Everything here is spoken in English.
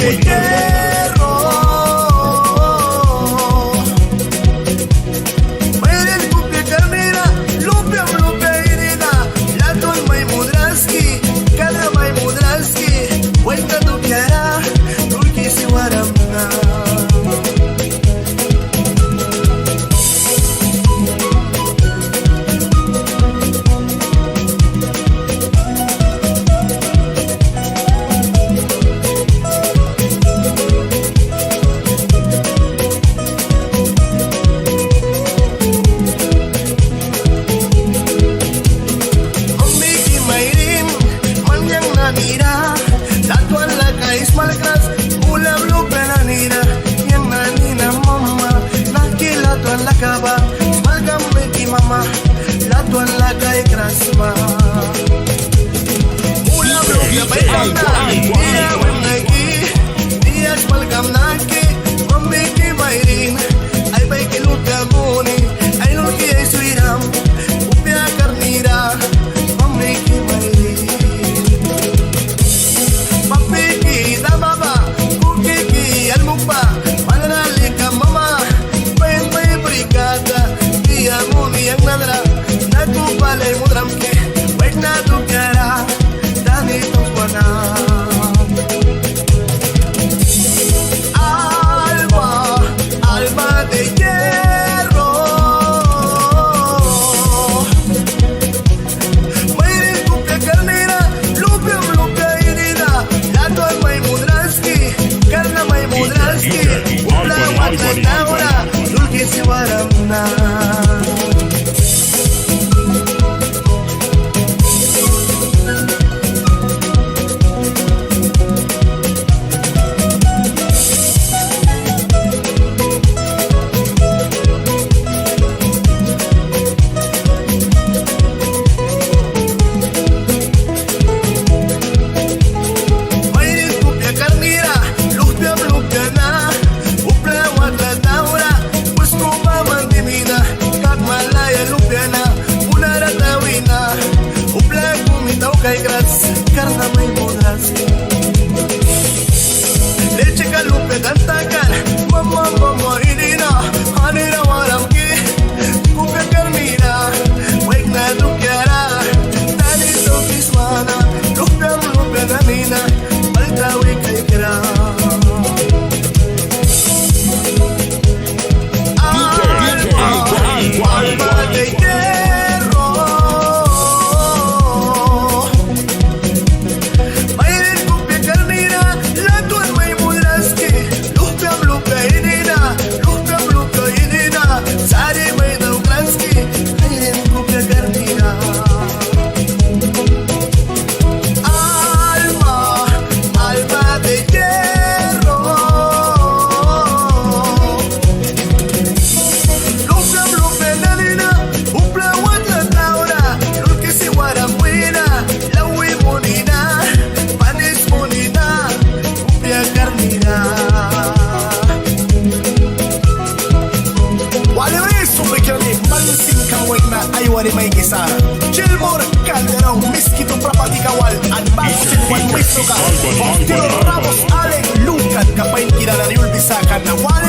de hierro. Mayroon kupya karnira, lumpia irina, laton may mudraski, kada may mudraski, wenta dukyara, dulki si waramna. Mama, la tuan la cae krasma. Ula bloga baikana, dia wanagi, dia spalgam naki, mami ki mairin, ay baiki luka muni, ay luki ay suiram, upya karnira, mami ki mairin. Papi ki dababa, kuki ki almupa, manali ka mama, bain bay brigada. Yang nadra, naku balai mudram ke, baik nadu kara, dani tumpana. Alba de hierro. Mayroon kupya karnira, lumpia irina, lato may mudraski, karna may mudraski, upla watla taura, dulki si waramna. Karna may mudas leche kalupe gantakan mama irina hanira waram ki kupe karnira wek na dukyara tani to kiswana lupe nanina baltawi kay kira alba de hierro. Wari may kisara Gilmore Calderón Miskito Prapati Kawal Advance Juan Mistoka Octino Ramos Alec Lucan Kapain Kirana Niul Bisakan na wale